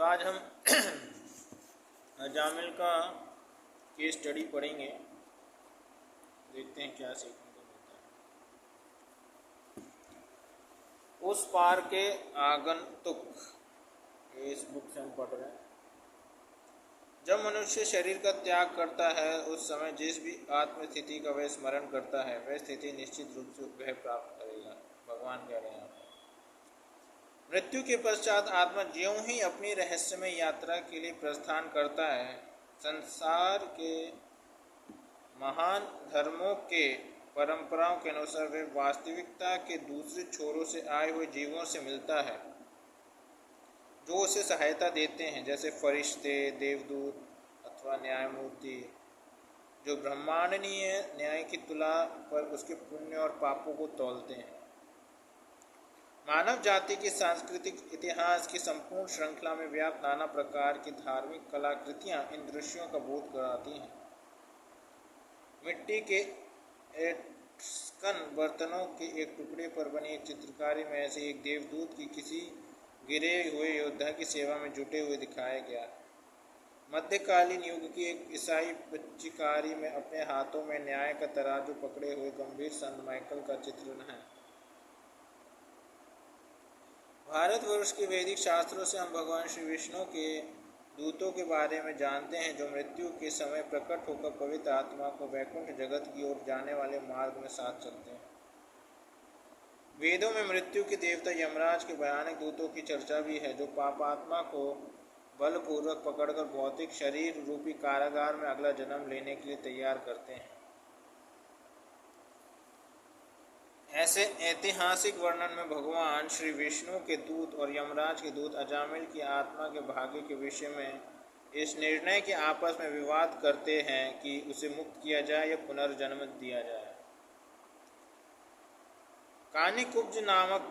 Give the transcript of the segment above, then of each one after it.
आज हम अजामिल का केस स्टडी पढ़ेंगे। देखते हैं क्या सीखने को मिलता है। उस पार के आगंतुक, इस बुक से हम पढ़ रहे हैं। जब मनुष्य शरीर का त्याग करता है उस समय जिस भी आत्मस्थिति का वह स्मरण करता है वह स्थिति निश्चित रूप से वह प्राप्त करेगा। भगवान कह रहे हैं मृत्यु के पश्चात आत्मा ज्यों ही अपनी रहस्यमय यात्रा के लिए प्रस्थान करता है, संसार के महान धर्मों के परंपराओं के अनुसार वे वास्तविकता के दूसरे छोरों से आए हुए जीवों से मिलता है जो उसे सहायता देते हैं, जैसे फरिश्ते, देवदूत अथवा न्यायमूर्ति, जो ब्रह्मांडीय न्याय की तुला पर उसके पुण्य और पापों को तौलते हैं। मानव जाति की सांस्कृतिक इतिहास की संपूर्ण श्रृंखला में व्याप्त नाना प्रकार की धार्मिक कलाकृतियां इन दृश्यों का बोध कराती हैं। मिट्टी के एट्स्कन बर्तनों के एक टुकड़े पर बनी एक चित्रकारी में ऐसे एक देवदूत की किसी गिरे हुए योद्धा की सेवा में जुटे हुए दिखाया गया। मध्यकालीन युग की एक ईसाई पच्चीकारी में अपने हाथों में न्याय का तराजू पकड़े हुए गंभीर संत माइकल का चित्रण है। भारतवर्ष के वैदिक शास्त्रों से हम भगवान श्री विष्णु के दूतों के बारे में जानते हैं जो मृत्यु के समय प्रकट होकर पवित्र आत्मा को वैकुंठ जगत की ओर जाने वाले मार्ग में साथ चलते हैं। वेदों में मृत्यु के देवता यमराज के भयानक दूतों की चर्चा भी है जो पापात्मा को बलपूर्वक पकड़कर भौतिक शरीर रूपी कारागार में अगला जन्म लेने के लिए तैयार करते हैं। ऐसे ऐतिहासिक वर्णन में भगवान श्री विष्णु के दूत और यमराज के दूत अजामिल की आत्मा के भाग्य के विषय में इस निर्णय के आपस में विवाद करते हैं कि उसे मुक्त किया जाए या पुनर्जन्म दिया जाए। कानिकुब्ज नामक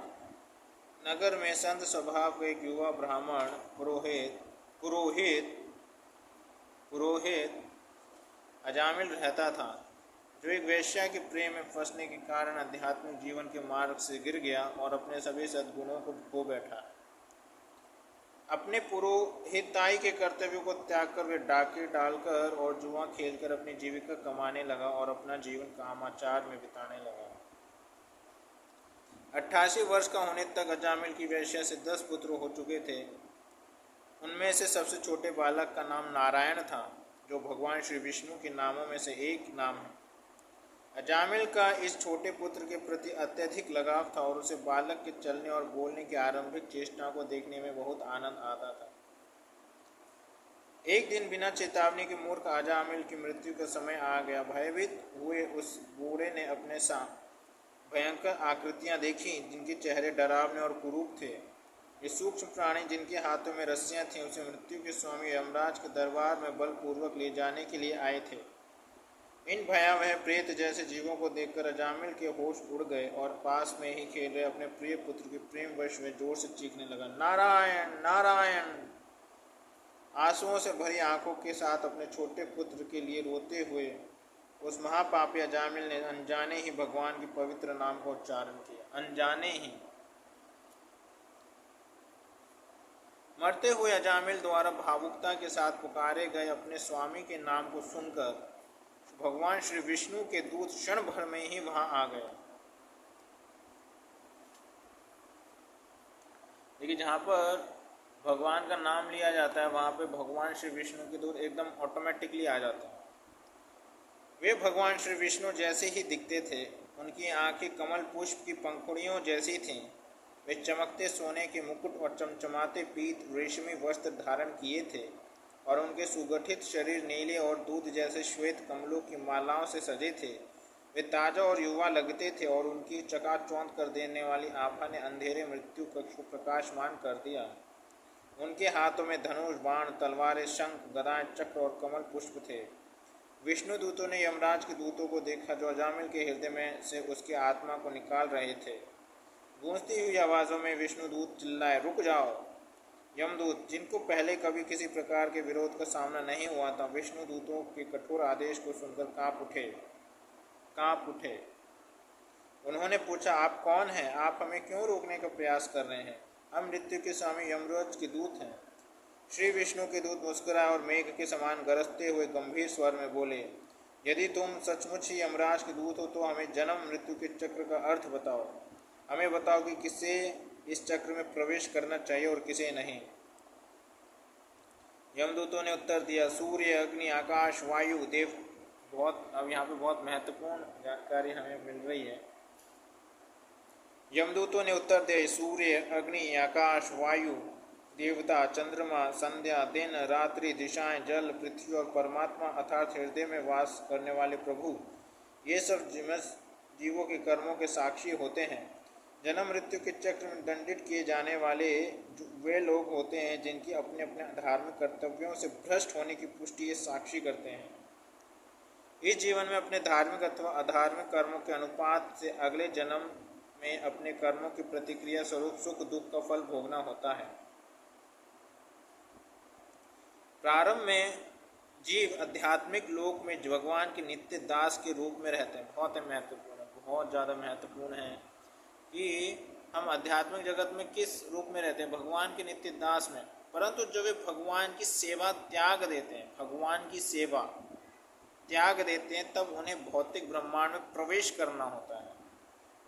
नगर में संत स्वभाव का एक युवा ब्राह्मण पुरोहित अजामिल रहता था, जो एक वेश्या के प्रेम में फंसने के कारण आध्यात्मिक जीवन के मार्ग से गिर गया और अपने सभी सद्गुणों को खो बैठा। अपने पुरोहिताई के कर्तव्यों को त्याग कर वे डाके डालकर और जुआ खेलकर अपनी जीविका कमाने लगा और अपना जीवन कामाचार में बिताने लगा। 88 वर्ष का होने तक अजामिल की वेश्या से 10 पुत्र हो चुके थे। उनमें से सबसे छोटे बालक का नाम नारायण था, जो भगवान श्री विष्णु के नामों में से एक नाम है। अजामिल का इस छोटे पुत्र के प्रति अत्यधिक लगाव था और उसे बालक के चलने और बोलने की आरंभिक चेष्टाओं को देखने में बहुत आनंद आता था। एक दिन बिना चेतावनी के मूर्ख अजामिल की मृत्यु का समय आ गया। भयभीत हुए उस बूढ़े ने अपने साथ भयंकर आकृतियां देखीं जिनके चेहरे डरावने और कुरूप थे। ये सूक्ष्म प्राणी जिनके हाथों में रस्सियां थीं उसे मृत्यु के स्वामी यमराज के दरबार में बलपूर्वक ले जाने के लिए आए थे। इन भयावह प्रेत जैसे जीवों को देखकर अजामिल के होश उड़ गए और पास में ही खेल रहे अपने प्रिय पुत्र के प्रेमवश में जोर से चीखने लगा, नारायण नारायण। आंसुओं से भरी आंखों के साथ अपने छोटे पुत्र के लिए रोते हुए उस महापापी अजामिल ने अनजाने ही भगवान के पवित्र नाम का उच्चारण किया। अनजाने ही। मरते हुए अजामिल द्वारा भावुकता के साथ पुकारे गए अपने स्वामी के नाम को सुनकर भगवान श्री विष्णु के दूत क्षण भर में ही वहां आ गए। देखिए, जहां पर भगवान का नाम लिया जाता है वहां पे भगवान श्री विष्णु के दूत एकदम ऑटोमेटिकली आ जाते हैं। वे भगवान श्री विष्णु जैसे ही दिखते थे। उनकी आंखें कमल पुष्प की पंखुड़ियों जैसी थीं। वे चमकते सोने के मुकुट और चमचमाते पीत रेशमी वस्त्र धारण किए थे और उनके सुगठित शरीर नीले और दूध जैसे श्वेत कमलों की मालाओं से सजे थे। वे ताजा और युवा लगते थे और उनकी चकाचौंध कर देने वाली आभा ने अंधेरे मृत्यु कक्ष को प्रकाशमान कर दिया। उनके हाथों में धनुष, बाण, तलवारें, शंख, गदाएं, चक्र और कमल पुष्प थे। विष्णु दूतों ने यमराज के दूतों को देखा जो अजामिल के हृदय में से उसकी आत्मा को निकाल रहे थे। गूंजती हुई आवाज़ों में विष्णु दूत चिल्लाए, रुक जाओ। यमदूत, जिनको पहले कभी किसी प्रकार के विरोध का सामना नहीं हुआ था, विष्णु दूतों के कठोर आदेश को सुनकर कांप उठे। उन्होंने पूछा, आप कौन हैं? आप हमें क्यों रोकने का प्रयास कर रहे हैं? हम मृत्यु के स्वामी यमराज के दूत हैं। श्री विष्णु के दूत मुस्कुराए और मेघ के समान गरजते हुए गंभीर स्वर में बोले, यदि तुम सचमुच ही यमराज के दूत हो तो हमें जन्म मृत्यु के चक्र का अर्थ बताओ। हमें बताओ कि किसे इस चक्र में प्रवेश करना चाहिए और किसे नहीं। यमदूतों ने उत्तर दिया, सूर्य, अग्नि, आकाश, वायु, देव। अब यहाँ पे बहुत महत्वपूर्ण जानकारी हमें मिल रही है। यमदूतों ने उत्तर दिया, सूर्य, अग्नि, आकाश, वायु, देवता, चंद्रमा, संध्या, दिन, रात्रि, दिशाएं, जल, पृथ्वी और परमात्मा अर्थात हृदय में वास करने वाले प्रभु, ये सब जीवों के कर्मों के साक्षी होते हैं। जन्म मृत्यु के चक्र में दंडित किए जाने वाले वे लोग होते हैं जिनकी अपने अपने धार्मिक कर्तव्यों से भ्रष्ट होने की पुष्टि ये साक्षी करते हैं। इस जीवन में अपने धार्मिक अथवा अधार्मिक कर्मों के अनुपात से अगले जन्म में अपने कर्मों की प्रतिक्रिया स्वरूप सुख दुख का फल भोगना होता है। प्रारंभ में जीव आध्यात्मिक लोक में भगवान के नित्य दास के रूप में रहते हैं। बहुत महत्वपूर्ण है, बहुत ज़्यादा महत्वपूर्ण है कि हम आध्यात्मिक जगत में किस रूप में रहते हैं, भगवान के नित्य दास में। परंतु जब वे भगवान की सेवा त्याग देते हैं, भगवान की सेवा त्याग देते हैं, तब उन्हें भौतिक ब्रह्मांड में प्रवेश करना होता है,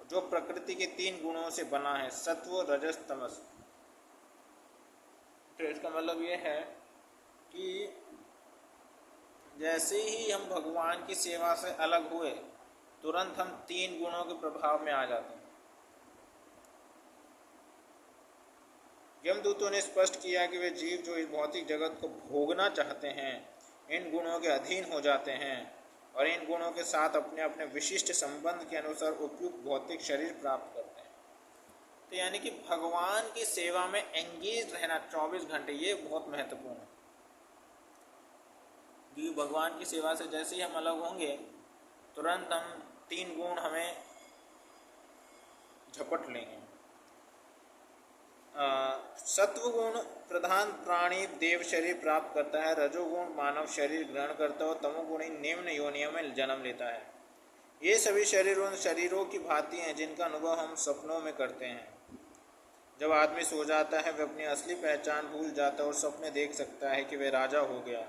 जो प्रकृति के 3 गुणों से बना है, सत्व, रजस, तमस। तो इसका मतलब ये है कि जैसे ही हम भगवान की सेवा से अलग हुए, तुरंत हम 3 गुणों के प्रभाव में आ जाते हैं। यमदूतों ने स्पष्ट किया कि वे जीव जो इस भौतिक जगत को भोगना चाहते हैं, इन गुणों के अधीन हो जाते हैं और इन गुणों के साथ अपने अपने विशिष्ट संबंध के अनुसार उपयुक्त भौतिक शरीर प्राप्त करते हैं। तो यानी कि भगवान की सेवा में एंगेज रहना 24 घंटे, ये बहुत महत्वपूर्ण है। क्योंकि भगवान की सेवा से जैसे ही हम अलग होंगे, तुरंत हम 3 गुण हमें झपट लेंगे। सत्वगुण प्रधान प्राणी देव शरीर प्राप्त करता है, रजोगुण मानव शरीर ग्रहण करता है और तमोगुणी निम्न योनियों में जन्म लेता है। ये सभी शरीर उन शरीरों की भांति हैं जिनका अनुभव हम सपनों में करते हैं। जब आदमी सो जाता है, वह अपनी असली पहचान भूल जाता है और सपने देख सकता है कि वह राजा हो गया।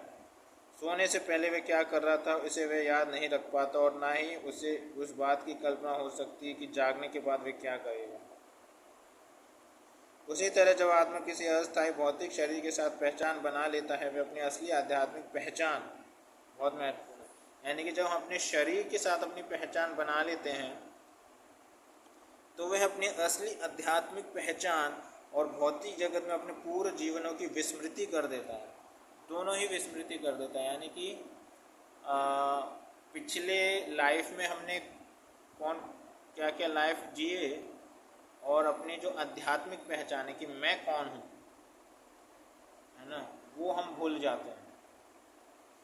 सोने से पहले वह क्या कर रहा था उसे वह याद नहीं रख पाता और ना ही उसे उस बात की कल्पना हो सकती है कि जागने के बाद वह क्या करेगा। उसी तरह जब आत्मा किसी अस्थायी भौतिक शरीर के साथ पहचान बना लेता है, वह अपनी असली आध्यात्मिक पहचान, बहुत महत्वपूर्ण है, यानी कि जब हम अपने शरीर के साथ अपनी पहचान बना लेते हैं तो वह अपनी असली आध्यात्मिक पहचान और भौतिक जगत में अपने पूरे जीवनों की विस्मृति कर देता है। दोनों ही विस्मृति कर देता है, यानी कि पिछले लाइफ में हमने कौन क्या क्या लाइफ जिए और अपनी जो आध्यात्मिक पहचान है कि मैं कौन हूँ, है ना, वो हम भूल जाते हैं।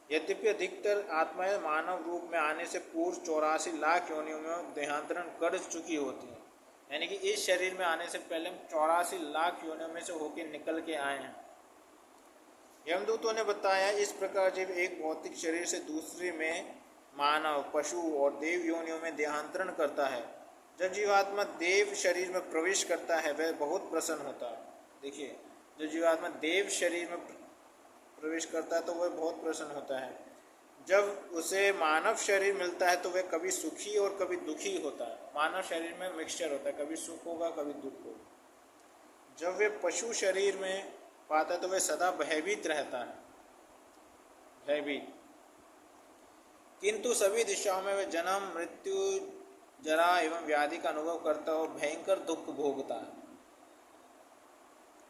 यद्यपि अधिकतर आत्माएं मानव रूप में आने से पूर्व 84 लाख योनियों में देहांतरण कर चुकी होती हैं, यानी कि इस शरीर में आने से पहले हम 84 लाख योनियों में से होकर निकल के आए हैं। यमदूतों ने बताया, इस प्रकार जब एक भौतिक शरीर से दूसरे में मानव, पशु और देव योनियों में देहांतरण करता है, जब जीवात्मा देव शरीर में प्रवेश करता है वह बहुत प्रसन्न होता है। देखिए, जब जीवात्मा देव शरीर में प्रवेश करता है तो वह बहुत प्रसन्न होता है। जब उसे मानव शरीर मिलता है तो वह कभी सुखी और कभी दुखी होता है। मानव शरीर में मिक्सचर होता है, कभी सुख होगा कभी दुख होगा। जब वह पशु शरीर में पाता है तो वह सदा भयभीत रहता है, भयभीत। किंतु सभी दिशाओं में वह जन्म, मृत्यु, जरा एवं व्याधि का अनुभव करता और भयंकर दुख भोगता है।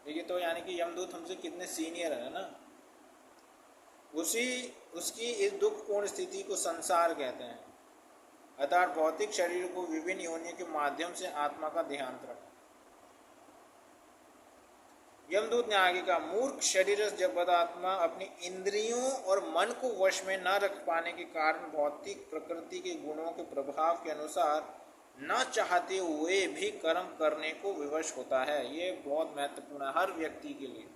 देखिए, तो यानी कि यमदूत हमसे कितने सीनियर है ना। उसकी इस दुखपूर्ण स्थिति को संसार कहते हैं, अर्थात भौतिक शरीर को विभिन्न योनियों के माध्यम से आत्मा का देहांतरण। यमदूत ने आगे कहा, मूर्ख शरीर जब आत्मा अपनी इंद्रियों और मन को वश में न रख पाने के कारण भौतिक प्रकृति के गुणों के प्रभाव के अनुसार न चाहते हुए भी कर्म करने को विवश होता है। ये बहुत महत्वपूर्ण है हर व्यक्ति के लिए।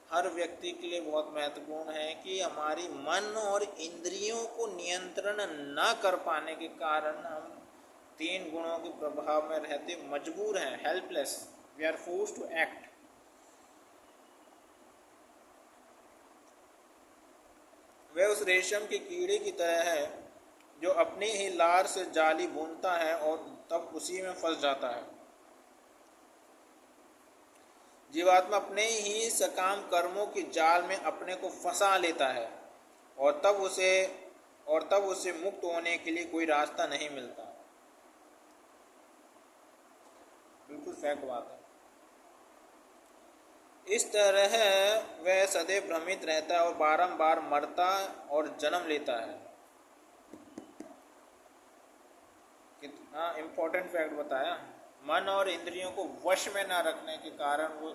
हर व्यक्ति के लिए बहुत महत्वपूर्ण है कि हमारी मन और इंद्रियों को नियंत्रण न कर पाने के कारण हम 3 गुणों के प्रभाव में रहते मजबूर हैं, helpless, we are forced to act. वह उस रेशम के कीड़े की तरह है जो अपने ही लार से जाली बुनता है और तब उसी में फंस जाता है। जीवात्मा अपने ही सकाम कर्मों की जाल में अपने को फंसा लेता है और तब उसे मुक्त होने के लिए कोई रास्ता नहीं मिलता। बिल्कुल फैक्ट बात है। इस तरह वह सदैव भ्रमित रहता है और बारंबार मरता और जन्म लेता है। कितना इम्पोर्टेंट फैक्ट बताया। मन और इंद्रियों को वश में न रखने के कारण वो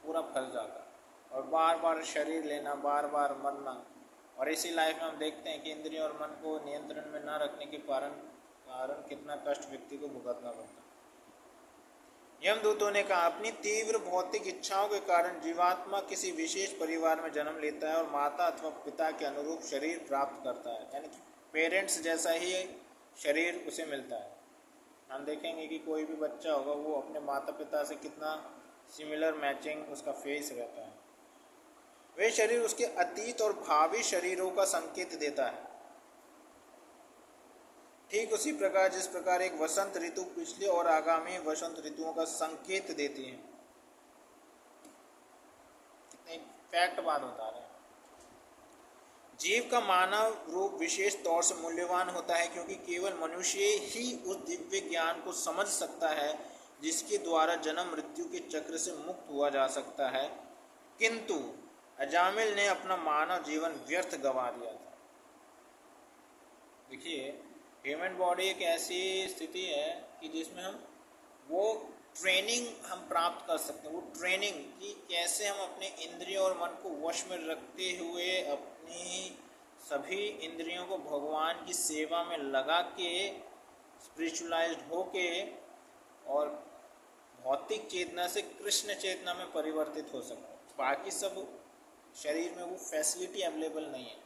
पूरा फंस जाता है और बार बार शरीर लेना, बार बार मरना। और इसी लाइफ में हम देखते हैं कि इंद्रियों और मन को नियंत्रण में न रखने के कारण कितना कष्ट व्यक्ति को भुगतना पड़ता है। यमदूतों ने कहा, अपनी तीव्र भौतिक इच्छाओं के कारण जीवात्मा किसी विशेष परिवार में जन्म लेता है और माता अथवा पिता के अनुरूप शरीर प्राप्त करता है, यानी कि पेरेंट्स जैसा ही शरीर उसे मिलता है। हम देखेंगे कि कोई भी बच्चा होगा वो अपने माता पिता से कितना सिमिलर मैचिंग उसका फेस रहता है। वे शरीर उसके अतीत और भावी शरीरों का संकेत देता है। ठीक उसी प्रकार जिस प्रकार एक वसंत ऋतु पिछले और आगामी वसंत ऋतुओं का संकेत देती है। कितने फैक्ट बात बता रहे हैं। जीव का मानव रूप विशेष तौर से मूल्यवान होता है क्योंकि केवल मनुष्य ही उस दिव्य ज्ञान को समझ सकता है जिसके द्वारा जन्म मृत्यु के चक्र से मुक्त हुआ जा सकता है। किंतु अजामिल ने अपना मानव जीवन व्यर्थ गंवा दिया था। देखिए, ह्यूमन बॉडी एक ऐसी स्थिति है कि जिसमें हम वो ट्रेनिंग हम प्राप्त कर सकते हैं। वो ट्रेनिंग कि कैसे हम अपने इंद्रियों और मन को वश में रखते हुए अपनी सभी इंद्रियों को भगवान की सेवा में लगा के स्पिरिचुअलाइज्ड होके और भौतिक चेतना से कृष्ण चेतना में परिवर्तित हो सकते हैं। बाकी सब शरीर में वो फैसिलिटी अवेलेबल नहीं है,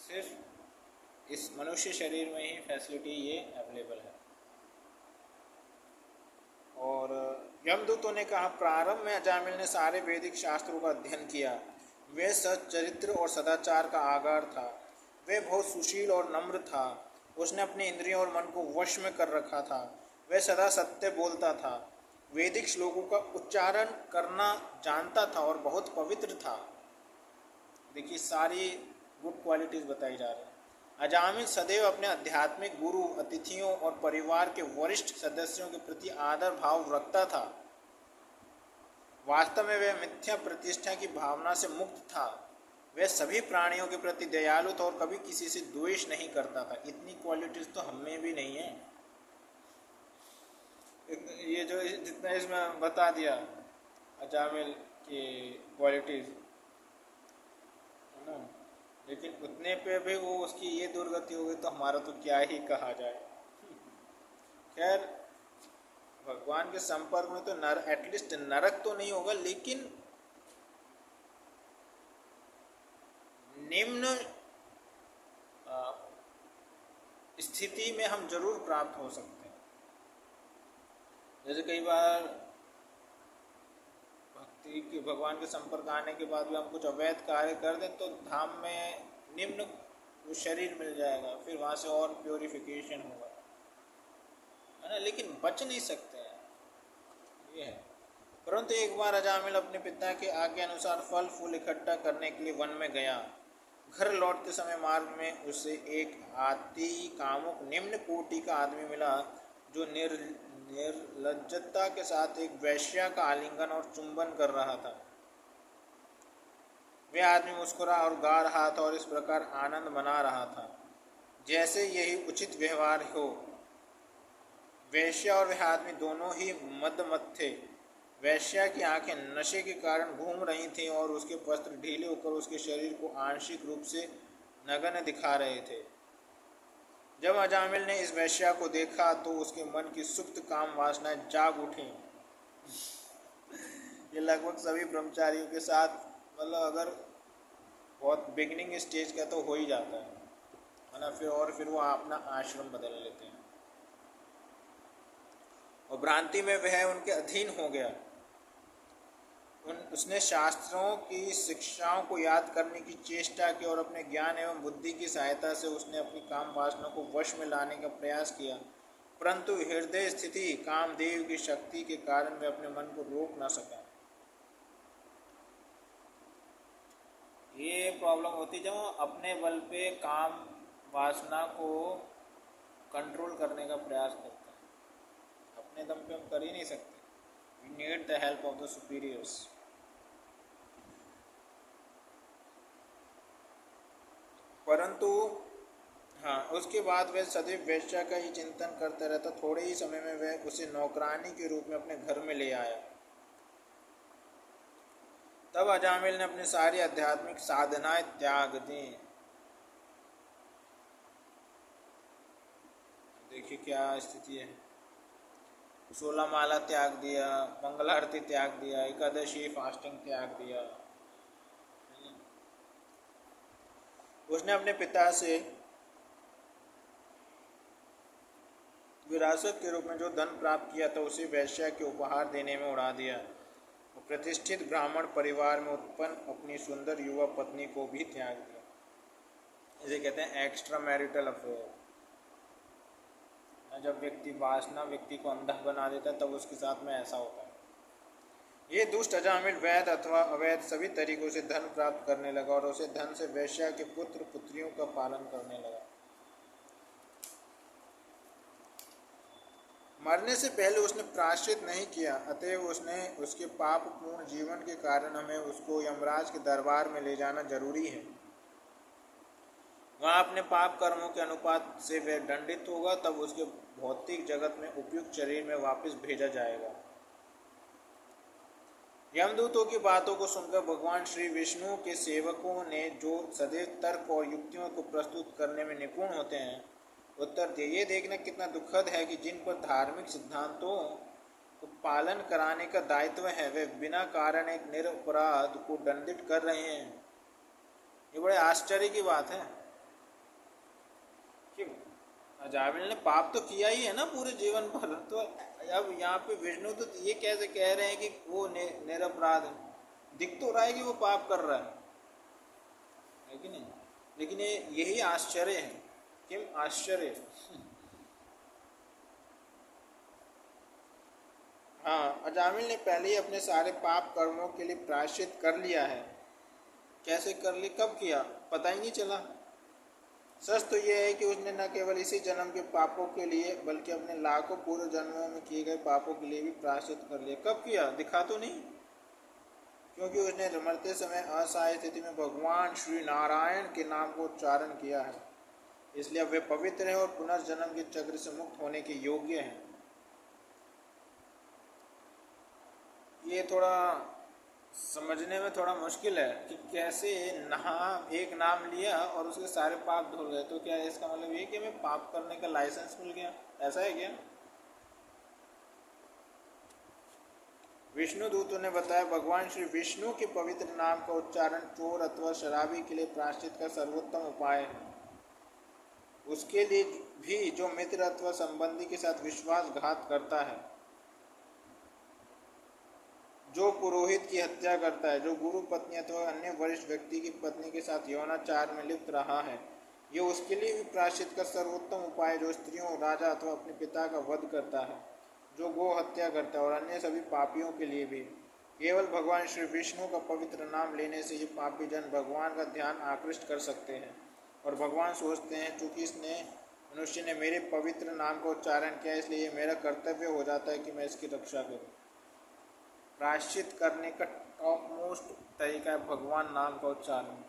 सिर्फ इस मनुष्य शरीर में ही फैसिलिटी ये अवेलेबल है। और यमदूतों ने कहा, प्रारंभ में अजामिल ने सारे वैदिक शास्त्रों का अध्ययन किया। वह सच्चरित्र और सदाचार का आगार था। वह बहुत सुशील और नम्र था। उसने अपने इंद्रियों और मन को वश में कर रखा था। वह सदा सत्य बोलता था। वैदिक श्लोकों का उच्चारण करना जानता था और बहुत पवित्र था। देखिए, सारी गुड क्वालिटीज बताई जा रही हैं। अजामिल सदैव अपने आध्यात्मिक गुरु, अतिथियों और परिवार के वरिष्ठ सदस्यों के प्रति आदर भाव रखता था। वास्तव में वह मिथ्या प्रतिष्ठा की भावना से मुक्त था। वह सभी प्राणियों के प्रति दयालु था और कभी किसी से द्वेष नहीं करता था। इतनी क्वालिटीज तो हम में भी नहीं है। ये जो जितना इसमें बता दिया अजामिल की क्वालिटीज है ना, लेकिन उतने पे भी वो उसकी ये दुर्गति हो गई तो हमारा तो क्या ही कहा जाए। खैर, भगवान के संपर्क में तो एटलीस्ट नरक तो नहीं होगा, लेकिन निम्न स्थिति में हम जरूर प्राप्त हो सकते हैं। जैसे कई बार भक्ति के भगवान के संपर्क आने के बाद भी हम कुछ अवैध कार्य कर दें तो धाम में निम्न वो शरीर मिल जाएगा, फिर वहाँ से और प्योरिफिकेशन होगा, है ना, लेकिन बच नहीं सकते हैं, ये है। परंतु एक बार अजामिल अपने पिता के आज्ञा अनुसार फल फूल इकट्ठा करने के लिए वन में गया। घर लौटते समय मार्ग में उसे एक अति कामुक निम्न कोटि का आदमी मिला जो निर्लज्जता के साथ एक वैश्या का आलिंगन और चुंबन कर रहा था। वह आदमी मुस्कुरा और गा रहा था और इस प्रकार आनंद मना रहा था जैसे यही उचित व्यवहार हो। वैश्या और वह आदमी दोनों ही मदमत्त थे। वैश्या की आंखें नशे के कारण घूम रही थीं और उसके वस्त्र ढीले होकर उसके शरीर को आंशिक रूप से नग्न दिखा रहे थे। जब अजामिल ने इस वैश्या को देखा तो उसके मन की सुप्त काम वासनाएं जाग उठी। ये लगभग सभी ब्रह्मचारियों के साथ, मतलब अगर बहुत बिगनिंग स्टेज का तो हो ही जाता है ना, फिर वो अपना आश्रम बदल लेते हैं और भ्रांति में वह उनके अधीन हो गया। उसने शास्त्रों की शिक्षाओं को याद करने की चेष्टा की और अपने ज्ञान एवं बुद्धि की सहायता से उसने अपनी काम वासना को वश में लाने का प्रयास किया, परंतु हृदय स्थिति कामदेव की शक्ति के कारण वह अपने मन को रोक न सका। ये प्रॉब्लम होती जब हम अपने बल पे काम वासना को कंट्रोल करने का प्रयास करते हैं। अपने दम पे हम कर ही नहीं सकते। We need the help of the superiors. परंतु हाँ, उसके बाद वह सदैव वेश्या का ही चिंतन करता रहता। थोड़े ही समय में वह उसे नौकरानी के रूप में अपने घर में ले आया। तब अजामिल ने अपनी सारी आध्यात्मिक साधनाएं त्याग दी। देखिए क्या स्थिति है। 16 माला त्याग दिया, मंगल आरती त्याग दिया, एकादशी फास्टिंग त्याग दिया। उसने अपने पिता से विरासत के रूप में जो धन प्राप्त किया था उसे वेश्या के उपहार देने में उड़ा दिया। प्रतिष्ठित ब्राह्मण परिवार में उत्पन्न अपनी सुंदर युवा पत्नी को भी त्याग दिया। इसे कहते हैं एक्स्ट्रा मैरिटल अफेयर। जब व्यक्ति वासना व्यक्ति को अंधा बना देता है तब उसके साथ में ऐसा होता है। ये दुष्ट अजामिल वैध अथवा अवैध सभी तरीकों से धन प्राप्त करने लगा और उसे धन से वेश्या के पुत्र पुत्रियों का पालन करने लगा। मरने से पहले उसने प्रायश्चित नहीं किया, अतएव उसने उसके पाप पूर्ण जीवन के कारण हमें उसको यमराज के दरबार में ले जाना जरूरी है। वहाँ अपने पाप कर्मों के अनुपात से वह दंडित होगा, तब उसके भौतिक जगत में उपयुक्त शरीर में वापस भेजा जाएगा। यमदूतों की बातों को सुनकर भगवान श्री विष्णु के सेवकों ने, जो सदैव तर्क और युक्तियों को प्रस्तुत करने में निपुण होते हैं, उत्तर दिए। ये देखना कितना दुखद है कि जिन पर धार्मिक सिद्धांतों को पालन कराने का दायित्व है वे बिना कारण एक निरपराध को दंडित कर रहे हैं। ये बड़े आश्चर्य की बात है कि अजामिल ने पाप तो किया ही है ना पूरे जीवन भर, तो अब यहाँ पे विष्णु तो ये कैसे कह रहे हैं कि वो निरपराध है। दिख तो रहा है कि वो पाप कर रहा है कि नहीं, लेकिन यही आश्चर्य है। किम आश्चर्य। हाँ, अजामिल ने पहले ही अपने सारे पाप कर्मों के लिए प्रायश्चित कर लिया है। कैसे कर ली, कब किया, पता ही नहीं चला। सच तो यह है कि उसने न केवल इसी जन्म के पापों के लिए बल्कि अपने लाखों पूर्व जन्मों में किए गए पापों के लिए भी प्रायश्चित कर लिया। कब किया, दिखा तो नहीं, क्योंकि उसने मरते समय असहाय स्थिति में भगवान श्री नारायण के नाम को उच्चारण किया है, इसलिए वे पवित्र हैं और पुनर्जन्म के चक्र से मुक्त होने के योग्य हैं। ये थोड़ा समझने में थोड़ा मुश्किल है कि कैसे एक नाम लिया और उसके सारे पाप धुल गए। तो क्या इसका मतलब ये कि हमें पाप करने का लाइसेंस मिल गया, ऐसा है क्या? विष्णु दूतों ने बताया, भगवान श्री विष्णु के पवित्र नाम का उच्चारण चोर अथवा शराबी के लिए प्रायश्चित का सर्वोत्तम उपाय है। उसके लिए भी जो मित्र अथवा संबंधी के साथ विश्वासघात करता है, जो पुरोहित की हत्या करता है, जो गुरु पत्नी अथवा अन्य वरिष्ठ व्यक्ति की पत्नी के साथ यौनाचार में लिप्त रहा है, ये उसके लिए भी प्रायश्चित का सर्वोत्तम उपाय। जो स्त्रियों, राजा अथवा अपने पिता का वध करता है, जो गो हत्या करता है और अन्य सभी पापियों के लिए भी केवल भगवान श्री विष्णु का पवित्र नाम लेने से ये पापी जन भगवान का ध्यान आकृष्ट कर सकते हैं। और भगवान सोचते हैं, चूँकि इसने मनुष्य ने मेरे पवित्र नाम का उच्चारण किया, इसलिए ये मेरा कर्तव्य हो जाता है कि मैं इसकी रक्षा करूँ। प्रायश्चित करने का टॉप मोस्ट तरीका है भगवान नाम का उच्चारण।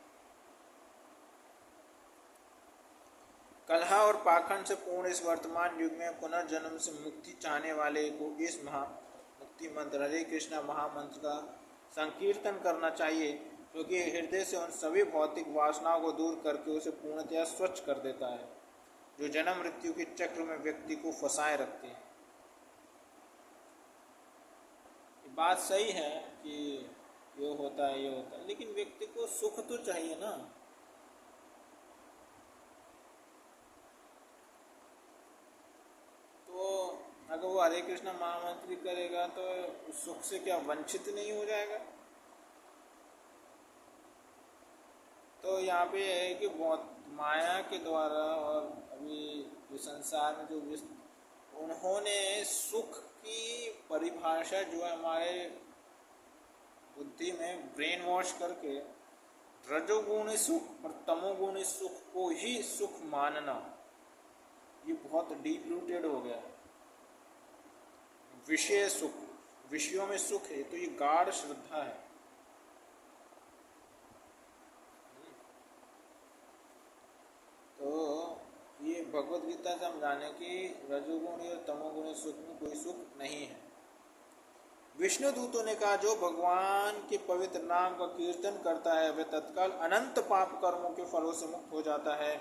कलह और पाखंड से पूर्ण इस वर्तमान युग में पुनर्जन्म से मुक्ति चाहने वाले को इस मुक्ति मंत्र हरे कृष्णा महामंत्र का संकीर्तन करना चाहिए, क्योंकि हृदय से उन सभी भौतिक वासनाओं को दूर करके उसे पूर्णतया स्वच्छ कर देता है, जो जन्म मृत्यु के चक्र में व्यक्ति को फंसाए रखते हैं। बात सही है कि ये होता है, लेकिन व्यक्ति को सुख तो चाहिए ना। तो अगर वो हरे कृष्णा महामंत्र करेगा तो सुख से क्या वंचित नहीं हो जाएगा? तो यहाँ पे है कि बहुत माया के द्वारा और अभी जो संसार में जो उन्होंने सुख की परिभाषा जो है हमारे बुद्धि में ब्रेन वॉश करके रजोगुणी सुख और तमोगुणी सुख को ही सुख मानना, ये बहुत डीप रूटेड हो गया। विषय सुख, विषयों में सुख है तो ये गाढ़ श्रद्धा है। तो ये भगवत गीता से हम जाने कि रजोगुणी और तमोगुणी सुख में कोई सुख नहीं है। विष्णु दूतों ने कहा, जो भगवान के पवित्र नाम का कीर्तन करता है वह तत्काल अनंत पाप कर्मों के फलों से मुक्त हो जाता है,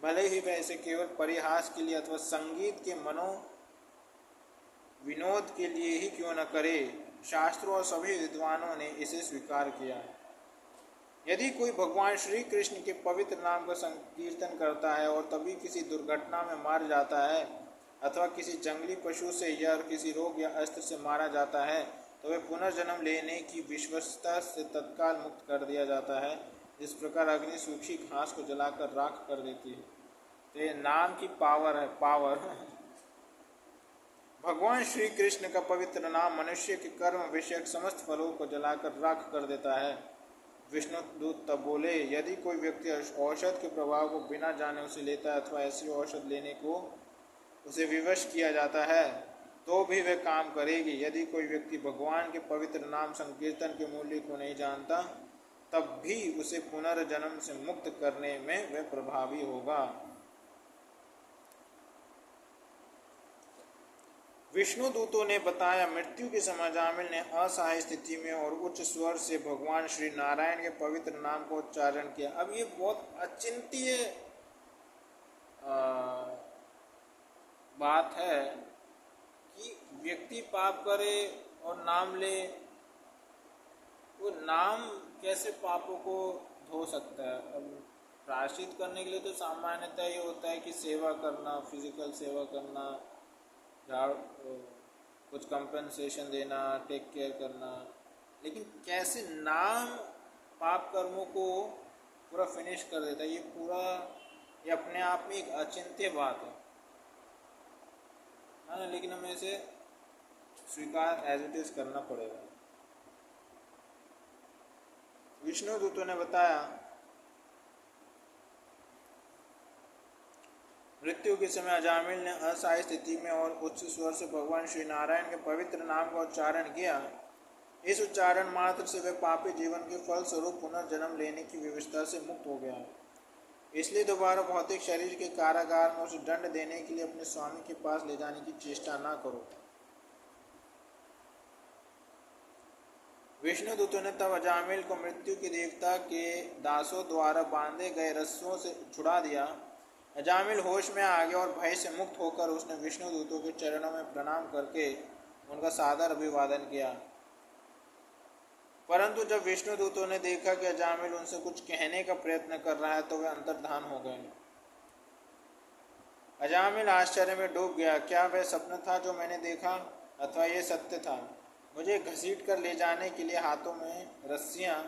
भले ही वह इसे केवल परिहास के लिए अथवा संगीत के मनो विनोद के लिए ही क्यों न करे। शास्त्रों और सभी विद्वानों ने इसे स्वीकार किया है। यदि कोई भगवान श्री कृष्ण के पवित्र नाम का संकीर्तन करता है और तभी किसी दुर्घटना में मार जाता है अथवा किसी जंगली पशु से या किसी रोग या अस्त्र से मारा जाता है तो वह पुनर्जन्म लेने की विश्वसता से तत्काल मुक्त कर दिया जाता है, जिस प्रकार अग्नि सूखी घास को जलाकर राख कर देती है। तो ये नाम की पावर है, पावर। भगवान श्री कृष्ण का पवित्र नाम मनुष्य के कर्म विषयक समस्त फलों को जलाकर राख कर देता है। विष्णु दूत तब बोले, यदि कोई व्यक्ति औषध के प्रभाव को बिना जाने उसे लेता है अथवा ऐसी औषध लेने को उसे विवश किया जाता है तो भी वह काम करेगी। यदि कोई व्यक्ति भगवान के पवित्र नाम संकीर्तन के मूल्य को नहीं जानता तब भी उसे पुनर्जन्म से मुक्त करने में वह प्रभावी होगा। विष्णु दूतों ने बताया, मृत्यु के समय जामिल ने असहाय स्थिति में और उच्च स्वर से भगवान श्री नारायण के पवित्र नाम का उच्चारण किया। अब ये बहुत अचिंत्य बात है कि व्यक्ति पाप करे और नाम ले, वो नाम कैसे पापों को धो सकता है। अब प्रायश्चित करने के लिए तो सामान्यतः ये होता है कि सेवा करना, फिजिकल सेवा करना, झाड़ कुछ कंपनसेशन देना, टेक केयर करना, लेकिन कैसे नाम पाप कर्मों को पूरा फिनिश कर देता है, ये अपने आप में एक अचिंत्य बात है ना। लेकिन हमें इसे स्वीकार एज इट इज करना पड़ेगा। विष्णु दूतों ने बताया, मृत्यु के समय अजामिल ने असहाय स्थिति में और उच्च स्वर से भगवान श्री नारायण के पवित्र नाम का उच्चारण किया। इस उच्चारण मात्र से वह पापी जीवन के फल स्वरूप पुनर्जन्म लेने की व्यवस्था से मुक्त हो गया। इसलिए दोबारा भौतिक शरीर के कारागार में उसे दंड देने के लिए अपने स्वामी के पास ले जाने की चेष्टा न करो। विष्णु दूतों ने तब अजामिल को मृत्यु के देवता के दासों द्वारा बांधे गए रस्सियों से छुड़ा दिया। अजामिल होश में आ गया और भय से मुक्त होकर उसने विष्णु दूतों के चरणों में प्रणाम करके उनका सादर अभिवादन किया। परंतु जब विष्णु दूतों ने देखा कि अजामिल उनसे कुछ कहने का प्रयत्न कर रहा है तो वे अंतर्धान हो गए। अजामिल आश्चर्य में डूब गया। क्या वह स्वप्न था जो मैंने देखा अथवा ये सत्य था? मुझे घसीट कर ले जाने के लिए हाथों में रस्सियां,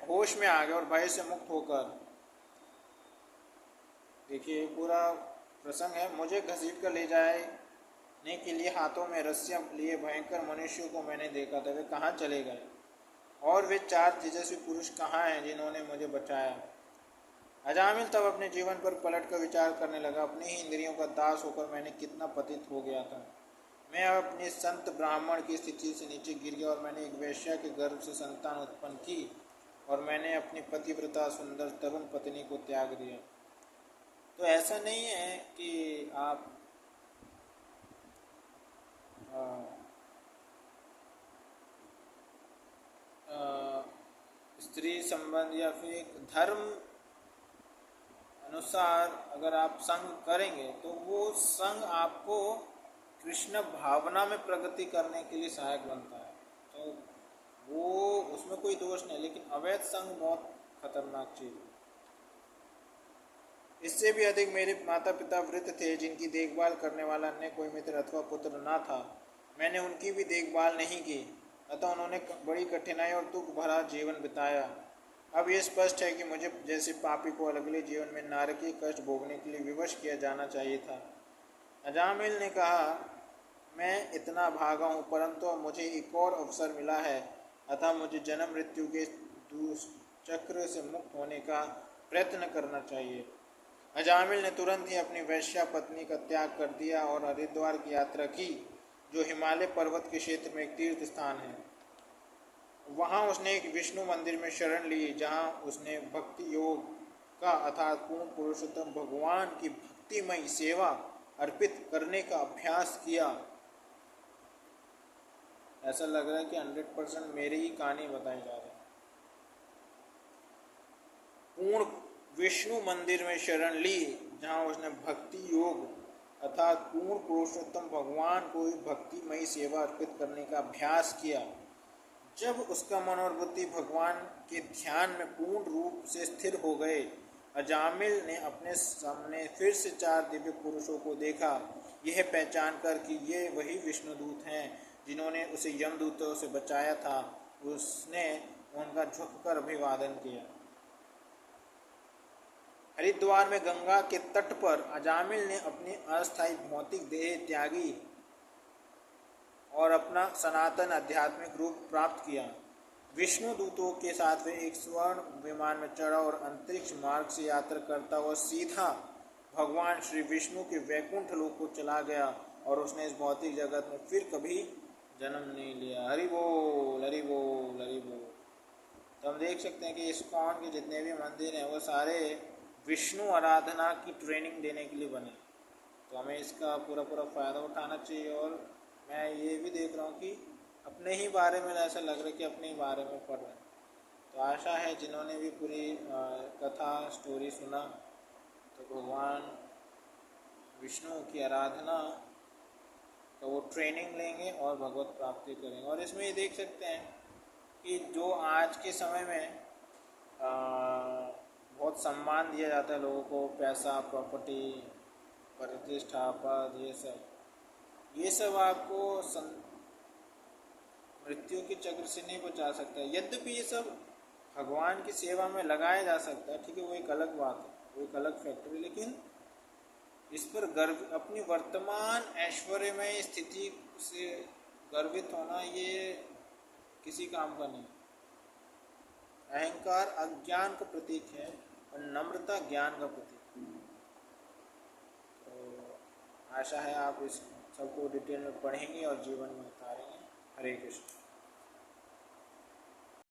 होश में आ गए और भय से मुक्त होकर, देखिए पूरा प्रसंग है, मुझे घसीट कर ले जाने के लिए हाथों में रस्सियां लिए भयंकर मनुष्यों को मैंने देखा था। वे कहाँ चले गए और वे 4 तेजस्वी पुरुष कहाँ हैं जिन्होंने मुझे बचाया? अजामिल तब अपने जीवन पर पलट कर विचार करने लगा। अपनी ही इंद्रियों का दास होकर मैंने कितना पतित हो गया था। मैं अपने संत ब्राह्मण की स्थिति से नीचे गिर गया और मैंने एक वेश्या के गर्भ से संतान उत्पन्न की और मैंने अपनी पतिव्रता सुंदर तरुण पत्नी को त्याग दिया। तो ऐसा नहीं है कि आप स्त्री संबंध या फिर धर्म अनुसार अगर आप संग करेंगे तो वो संग आपको कृष्ण भावना में प्रगति करने के लिए सहायक बनता है, तो वो उसमें कोई दोष नहीं। लेकिन अवैध संग बहुत खतरनाक चीज़ है। इससे भी अधिक मेरे माता पिता वृद्ध थे जिनकी देखभाल करने वाला अन्य कोई मित्र अथवा पुत्र न था। मैंने उनकी भी देखभाल नहीं की, अतः उन्होंने बड़ी कठिनाई और दुख भरा जीवन बिताया। अब ये स्पष्ट है कि मुझे जैसे पापी को अगले जीवन में नारकीय कष्ट भोगने के लिए विवश किया जाना चाहिए था। अजामिल ने कहा, मैं इतना भागा हूँ, परंतु अब मुझे एक और अवसर मिला है, अतः मुझे जन्म मृत्यु के दुष्चक्र से मुक्त होने का प्रयत्न करना चाहिए। अजामिल ने तुरंत ही अपनी वैश्या पत्नी का त्याग कर दिया और हरिद्वार की यात्रा की, जो हिमालय पर्वत के क्षेत्र में एक तीर्थ स्थान है। वहाँ उसने एक विष्णु मंदिर में शरण ली, जहाँ उसने भक्ति योग का अर्थात पूर्ण पुरुषोत्तम भगवान की भक्तिमय सेवा अर्पित करने का अभ्यास किया। ऐसा लग रहा है कि 100% मेरी ही कहानी बताई जा रही है। पूर्ण विष्णु मंदिर में शरण ली, जहाँ उसने भक्ति योग अर्थात पूर्ण पुरुषोत्तम भगवान को ही भक्तिमयी सेवा अर्पित करने का अभ्यास किया। जब उसका मन और बुद्धि भगवान के ध्यान में पूर्ण रूप से स्थिर हो गए, अजामिल ने अपने सामने फिर से 4 दिव्य पुरुषों को देखा, यह पहचान कर कि ये वही विष्णुदूत हैं जिन्होंने उसे यमदूतों से बचाया था। उसने उनका झुककर अभिवादन किया। हरिद्वार में गंगा के तट पर अजामिल ने अपनी अस्थायी भौतिक देह त्यागी और अपना सनातन आध्यात्मिक रूप प्राप्त किया। विष्णु दूतों के साथ वे एक स्वर्ण विमान में चढ़ा और अंतरिक्ष मार्ग से यात्रा करता हुआ सीधा भगवान श्री विष्णु के वैकुंठ लोक को चला गया और उसने इस भौतिक जगत में फिर कभी जन्म नहीं लिया। हरि बोल, हरि बोल, हरि बोल। तो हम देख सकते हैं कि इस्कॉन के जितने भी मंदिर हैं वो सारे विष्णु आराधना की ट्रेनिंग देने के लिए बने। तो हमें इसका पूरा फ़ायदा उठाना चाहिए। और मैं ये भी देख रहा हूँ कि अपने ही बारे में ऐसा लग रहा है कि अपने ही बारे में पढ़ रहे हैं। तो आशा है जिन्होंने भी पूरी कथा स्टोरी सुना तो भगवान विष्णु की आराधना तो वो ट्रेनिंग लेंगे और भगवत प्राप्ति करेंगे। और इसमें ये देख सकते हैं कि जो आज के समय में बहुत सम्मान दिया जाता है लोगों को, पैसा, प्रॉपर्टी, प्रतिष्ठा, पद, ये सब आपको मृत्यु के चक्र से नहीं बचा सकता। यद्यपि ये सब भगवान की सेवा में लगाया जा सकता है, ठीक है, वो एक अलग बात है, वो एक अलग फैक्टर है, लेकिन इस पर गर्व, अपनी वर्तमान ऐश्वर्यमय स्थिति से गर्वित होना ये किसी काम का नहीं। अहंकार अज्ञान का प्रतीक है और नम्रता ज्ञान का प्रतीक है। तो आशा है आप इस सबको डिटेल में पढ़ेंगे और जीवन में उतारेंगे। हरे कृष्ण।